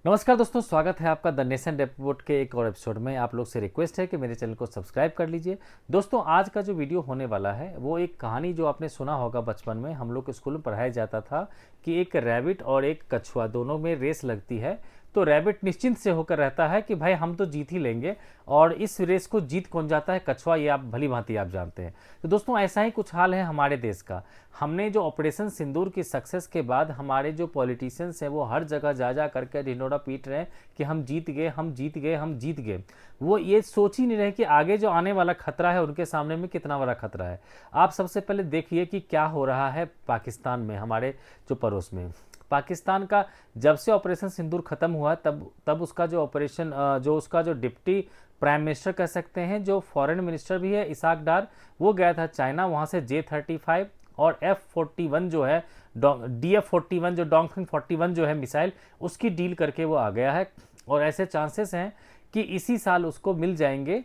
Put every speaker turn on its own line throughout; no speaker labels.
नमस्कार दोस्तों, स्वागत है आपका द नेशन रिपोर्ट के एक और एपिसोड में। आप लोग से रिक्वेस्ट है कि मेरे चैनल को सब्सक्राइब कर लीजिए। दोस्तों, आज का जो वीडियो होने वाला है वो एक कहानी जो आपने सुना होगा बचपन में, हम लोग के स्कूल में पढ़ाया जाता था कि एक रैबिट और एक कछुआ दोनों में रेस लगती है। तो रैबिट निश्चिंत से होकर रहता है कि भाई हम तो जीत ही लेंगे, और इस रेस को जीत कौन जाता है? कछुआ। ये आप भली भांति आप जानते हैं। तो दोस्तों, ऐसा ही कुछ हाल है हमारे देश का। हमने जो ऑपरेशन सिंदूर की सक्सेस के बाद हमारे जो पॉलिटिशियंस हैं वो हर जगह जा जा करके ढिंढोरा पीट रहे हैं कि हम जीत गए, हम जीत गए, हम जीत गए। वो ये सोच ही नहीं रहे कि आगे जो आने वाला खतरा है उनके सामने में कितना बड़ा खतरा है। आप सबसे पहले देखिए कि क्या हो रहा है पाकिस्तान में, हमारे जो पड़ोस में। पाकिस्तान का जब से ऑपरेशन सिंदूर खत्म हुआ तब उसका जो ऑपरेशन जो उसका जो डिप्टी प्राइम मिनिस्टर कह सकते हैं, जो फॉरेन मिनिस्टर भी है, इसाक डार, वो गया था चाइना। वहाँ से J-35 और F-41 जो है, DF-41 जो डोंगफिंग 41 जो है मिसाइल, उसकी डील करके वो आ गया है। और ऐसे चांसेस हैं कि इसी साल उसको मिल जाएंगे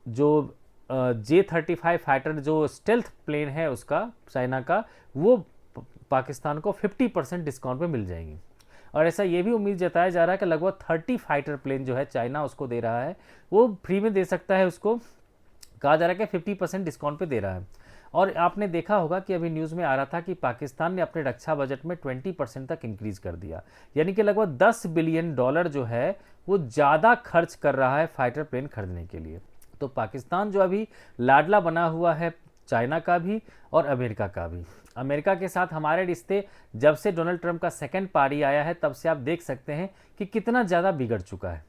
जो J-35 फाइटर, जो स्टेल्थ प्लेन है उसका चाइना का, वो पाकिस्तान को 50% डिस्काउंट पे मिल जाएंगी। और ऐसा ये भी उम्मीद जताया जा रहा है कि लगभग 30 फाइटर प्लेन जो है चाइना उसको दे रहा है, वो फ्री में दे सकता है। उसको कहा जा रहा है कि 50% डिस्काउंट पे दे रहा है। और आपने देखा होगा कि अभी न्यूज़ में आ रहा था कि पाकिस्तान ने अपने रक्षा बजट में 20% तक इंक्रीज कर दिया, यानी कि लगभग $10 बिलियन जो है वो ज़्यादा खर्च कर रहा है फाइटर प्लेन खरीदने के लिए। तो पाकिस्तान जो अभी लाडला बना हुआ है चाइना का भी और अमेरिका का भी। अमेरिका के साथ हमारे रिश्ते जब से डोनाल्ड ट्रंप का सेकंड पारी आया है तब से आप देख सकते हैं कि कितना ज़्यादा बिगड़ चुका है।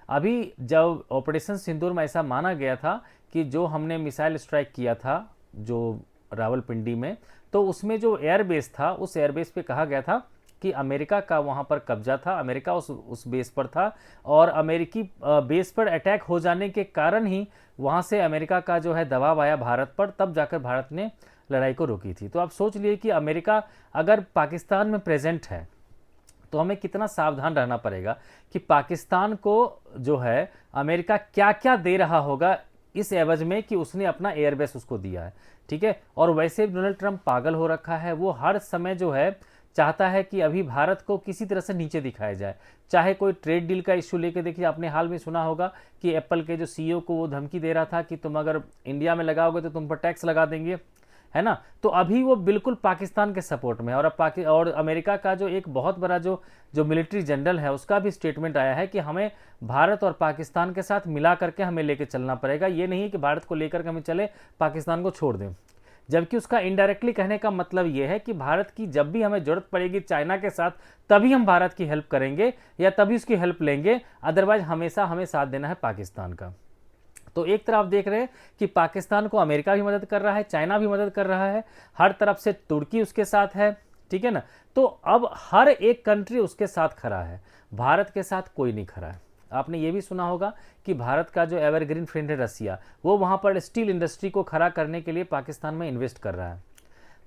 अभी जब ऑपरेशन सिंदूर में ऐसा माना गया था कि जो हमने मिसाइल स्ट्राइक किया था जो रावलपिंडी में, तो उसमें जो एयरबेस था उस एयरबेस पे कहा गया था कि अमेरिका का वहाँ पर कब्जा था, अमेरिका उस बेस पर था, और अमेरिकी बेस पर अटैक हो जाने के कारण ही वहाँ से अमेरिका का जो है दबाव आया भारत पर, तब जाकर भारत ने लड़ाई को रोकी थी। तो आप सोच लिए कि अमेरिका अगर पाकिस्तान में प्रेजेंट है तो हमें कितना सावधान रहना पड़ेगा कि पाकिस्तान को जो है अमेरिका क्या क्या दे रहा होगा इस एवज में कि उसने अपना एयरबेस उसको दिया है। ठीक है। और वैसे भी डोनाल्ड ट्रंप पागल हो रखा है, वो हर समय जो है चाहता है कि अभी भारत को किसी तरह से नीचे दिखाया जाए। चाहे कोई ट्रेड डील का इश्यू लेके, देखिए आपने हाल में सुना होगा कि एप्पल के जो सीईओ को वो धमकी दे रहा था कि तुम अगर इंडिया में लगाओगे तो तुम पर टैक्स लगा देंगे, है ना। तो अभी वो बिल्कुल पाकिस्तान के सपोर्ट में है। और अमेरिका का जो एक बहुत बड़ा जो मिलिट्री जनरल है उसका भी स्टेटमेंट आया है कि हमें भारत और पाकिस्तान के साथ मिला करके हमें लेके चलना पड़ेगा। ये नहीं कि भारत को लेकर के हमें चले, पाकिस्तान को छोड़ दें। जबकि उसका इनडायरेक्टली कहने का मतलब यह है कि भारत की जब भी हमें जरूरत पड़ेगी चाइना के साथ, तभी हम भारत की हेल्प करेंगे या तभी उसकी हेल्प लेंगे, अदरवाइज हमेशा हमें साथ देना है पाकिस्तान का। तो एक तरफ देख रहे हैं कि पाकिस्तान को अमेरिका भी मदद कर रहा है, चाइना भी मदद कर रहा है, हर तरफ से तुर्की उसके साथ है, ठीक है ना। तो अब हर एक कंट्री उसके साथ खड़ा है, भारत के साथ कोई नहीं खड़ा है। आपने ये भी सुना होगा कि भारत का जो एवरग्रीन फ्रेंड है रसिया, वो वहाँ पर स्टील इंडस्ट्री को खड़ा करने के लिए पाकिस्तान में इन्वेस्ट कर रहा है।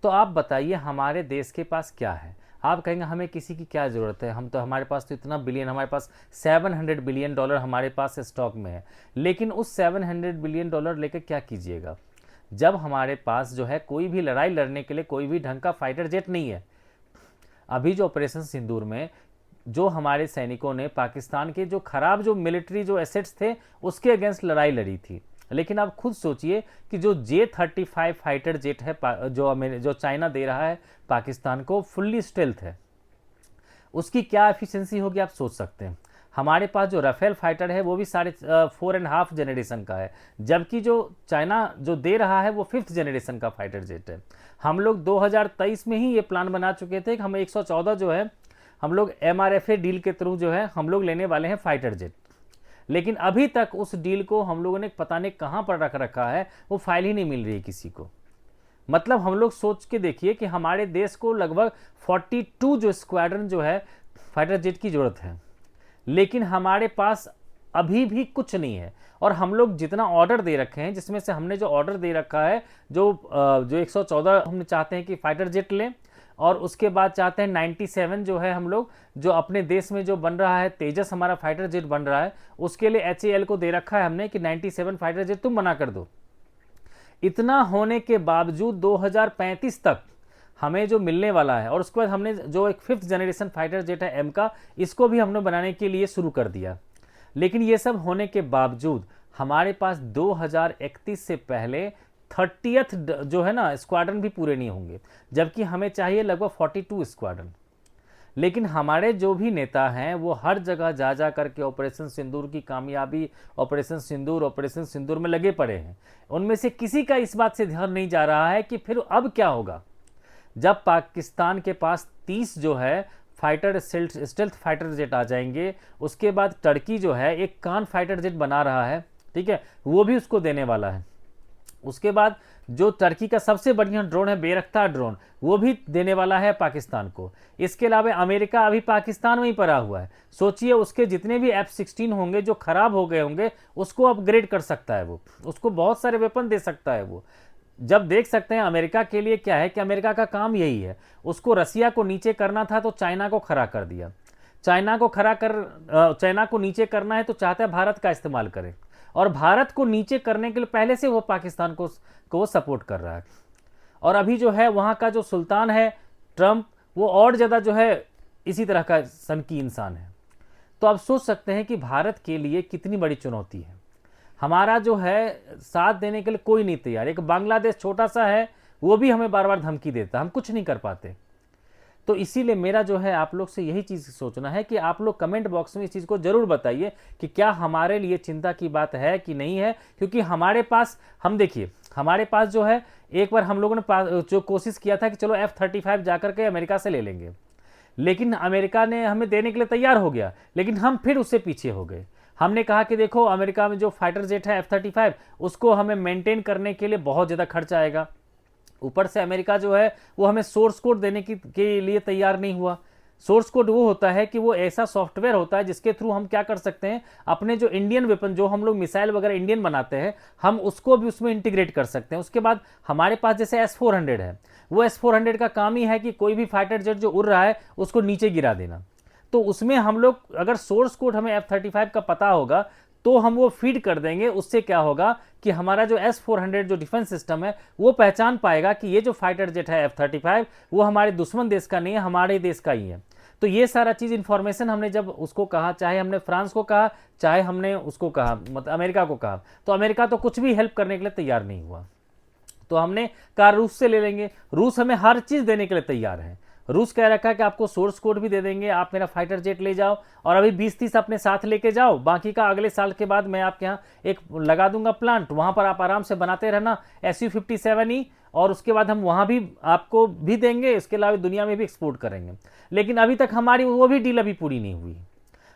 तो आप बताइए हमारे देश के पास क्या है? आप कहेंगे हमें किसी की क्या ज़रूरत है, हम तो, हमारे पास तो इतना बिलियन, हमारे पास $700 बिलियन हमारे पास स्टॉक में है। लेकिन उस $700 बिलियन लेकर क्या कीजिएगा जब हमारे पास जो है कोई भी लड़ाई लड़ने के लिए कोई भी ढंग का फाइटर जेट नहीं है। अभी जो ऑपरेशन सिंदूर में जो हमारे सैनिकों ने पाकिस्तान के जो खराब जो मिलिट्री जो एसेट्स थे उसके अगेंस्ट लड़ाई लड़ी थी। लेकिन आप खुद सोचिए कि जो J-35 फाइटर जेट है जो चाइना दे रहा है पाकिस्तान को, फुल्ली स्टेल्थ है, उसकी क्या एफिशिएंसी होगी आप सोच सकते हैं। हमारे पास जो राफेल फाइटर है वो भी 4.5 जनरेशन का है, जबकि जो चाइना जो दे रहा है वो 5th जनरेशन का फाइटर जेट है। हम लोग 2023 में ही ये प्लान बना चुके थे कि हमें 114 जो है हम लोग MRFA डील के थ्रू जो है हम लोग लेने वाले हैं फाइटर जेट। लेकिन अभी तक उस डील को हम लोगों ने पता नहीं कहां पर रख रखा है, वो फाइल ही नहीं मिल रही है किसी को। मतलब हम लोग सोच के देखिए कि हमारे देश को लगभग 42 जो स्क्वाड्रन जो है फाइटर जेट की जरूरत है, लेकिन हमारे पास अभी भी कुछ नहीं है। और हम लोग जितना ऑर्डर दे रखे हैं, जिसमें से हमने जो ऑर्डर दे रखा है जो 114 हम चाहते हैं कि फाइटर जेट लें, और उसके बाद चाहते हैं 97 जो है हम लोग जो अपने देश में जो बन रहा है, तेजस हमारा फाइटर जेट बन रहा है, उसके लिए HAL को दे रखा है हमने कि 97 फाइटर जेट तुम बना कर दो। इतना होने के बावजूद 2035 तक हमें जो मिलने वाला है, और उसके बाद हमने जो एक 5th जनरेशन फाइटर जेट है एम का, इसको भी हमने बनाने के लिए शुरू कर दिया। लेकिन ये सब होने के बावजूद हमारे पास 2031 से पहले 30th जो है ना स्क्वाड्रन भी पूरे नहीं होंगे, जबकि हमें चाहिए लगभग 42 स्क्वाड्रन। लेकिन हमारे जो भी नेता हैं वो हर जगह जा जा करके ऑपरेशन सिंदूर की कामयाबी, ऑपरेशन सिंदूर में लगे पड़े हैं। उनमें से किसी का इस बात से ध्यान नहीं जा रहा है कि फिर अब क्या होगा जब पाकिस्तान के पास 30 जो है फाइटर स्टेल्थ फाइटर जेट आ जाएंगे। उसके बाद टर्की जो है एक कान फाइटर जेट बना रहा है, ठीक है, वो भी उसको देने वाला है। उसके बाद जो टर्की का सबसे बढ़िया ड्रोन है बेरख्तार ड्रोन, वो भी देने वाला है पाकिस्तान को। इसके अलावा अमेरिका अभी पाकिस्तान में ही पड़ा हुआ है। सोचिए उसके जितने भी F-16 होंगे जो खराब हो गए होंगे उसको अपग्रेड कर सकता है, वो उसको बहुत सारे वेपन दे सकता है। वो जब देख सकते हैं अमेरिका के लिए क्या है कि अमेरिका का काम यही है, उसको रसिया को नीचे करना था तो चाइना को खड़ा कर दिया। चाइना को नीचे करना है तो चाहता है भारत का इस्तेमाल करें, और भारत को नीचे करने के लिए पहले से वो पाकिस्तान को सपोर्ट कर रहा है। और अभी जो है वहाँ का जो सुल्तान है ट्रंप, वो और ज़्यादा जो है इसी तरह का सनकी इंसान है। तो आप सोच सकते हैं कि भारत के लिए कितनी बड़ी चुनौती है। हमारा जो है साथ देने के लिए कोई नहीं तैयार। एक बांग्लादेश छोटा सा है, वो भी हमें बार बार धमकी देता, हम कुछ नहीं कर पाते। तो इसीलिए मेरा जो है आप लोग से यही चीज़ सोचना है कि आप लोग कमेंट बॉक्स में इस चीज़ को ज़रूर बताइए कि क्या हमारे लिए चिंता की बात है कि नहीं है। क्योंकि हमारे पास, हम देखिए हमारे पास जो है, एक बार हम लोगों ने जो कोशिश किया था कि चलो F-35 जाकर के अमेरिका से ले लेंगे, लेकिन अमेरिका ने हमें देने के लिए तैयार हो गया, लेकिन हम फिर उससे पीछे हो गए। हमने कहा कि देखो अमेरिका में जो फाइटर जेट है F-35, उसको हमें मेंटेन करने के लिए बहुत ज़्यादा खर्चा आएगा। ऊपर से अमेरिका जो है वो हमें सोर्स कोड देने के लिए तैयार नहीं हुआ। सोर्स कोड वो होता है कि वो ऐसा सॉफ्टवेयर होता है जिसके थ्रू हम क्या कर सकते हैं, अपने जो इंडियन वेपन, जो हम लोग मिसाइल वगैरह इंडियन बनाते हैं, हम उसको भी उसमें इंटीग्रेट कर सकते हैं। उसके बाद हमारे पास जैसे S-400 है, वो S-400 का काम ही है कि कोई भी फाइटर जेट जो उड़ रहा है उसको नीचे गिरा देना। तो उसमें हम लोग अगर सोर्स कोड हमें F-35 का पता होगा तो हम वो फीड कर देंगे। उससे क्या होगा कि हमारा जो S-400 जो डिफेंस सिस्टम है वो पहचान पाएगा कि ये जो फाइटर जेट है F-35 वो हमारे दुश्मन देश का नहीं है, हमारे देश का ही है। तो ये सारा चीज़ इन्फॉर्मेशन हमने जब उसको कहा, चाहे हमने फ्रांस को कहा, चाहे हमने उसको कहा मतलब अमेरिका को कहा, तो अमेरिका तो कुछ भी हेल्प करने के लिए तैयार नहीं हुआ। तो हमने कहा रूस से ले लेंगे, रूस हमें हर चीज़ देने के लिए तैयार है। रूस कह रखा है कि आपको सोर्स कोड भी दे देंगे, आप मेरा फाइटर जेट ले जाओ और अभी 20-30 अपने साथ लेके जाओ, बाकी का अगले साल के बाद मैं आपके यहाँ एक लगा दूंगा प्लांट, वहाँ पर आप आराम से बनाते रहना Su-57E, और उसके बाद हम वहाँ भी आपको भी देंगे, इसके अलावा दुनिया में भी एक्सपोर्ट करेंगे। लेकिन अभी तक हमारी वो भी डील अभी पूरी नहीं हुई।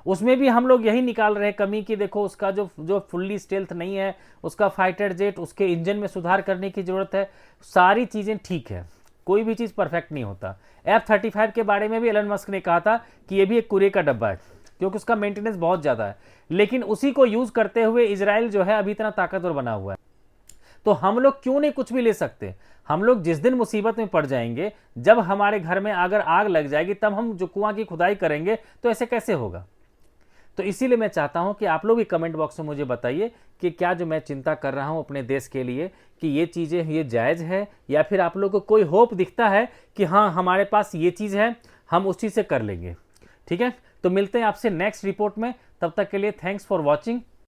उसमें भी हम लोग यही निकाल रहे हैं कमी कि देखो उसका जो फुल्ली स्टेल्थ नहीं है, उसका फाइटर जेट, उसके इंजन में सुधार करने की ज़रूरत है। सारी चीज़ें ठीक है, कोई भी चीज़ परफेक्ट नहीं होता। F-35 के बारे में भी एलन मस्क ने कहा था कि ये भी एक कूड़े का डब्बा है क्योंकि उसका मेंटेनेंस बहुत ज़्यादा है, लेकिन उसी को यूज़ करते हुए इजराइल जो है अभी इतना ताकतवर बना हुआ है। तो हम लोग क्यों नहीं कुछ भी ले सकते। हम लोग जिस दिन मुसीबत में पड़ जाएंगे, जब हमारे घर में अगर आग लग जाएगी, तब हम जो कुआं की खुदाई करेंगे, तो ऐसे कैसे होगा। तो इसीलिए मैं चाहता हूं कि आप लोग भी कमेंट बॉक्स में मुझे बताइए कि क्या जो मैं चिंता कर रहा हूं अपने देश के लिए, कि ये चीज़ें ये जायज़ है, या फिर आप लोगों को कोई होप दिखता है कि हाँ हमारे पास ये चीज़ है, हम उस चीज़ से कर लेंगे। ठीक है, तो मिलते हैं आपसे नेक्स्ट रिपोर्ट में। तब तक के लिए थैंक्स फॉर वॉचिंग।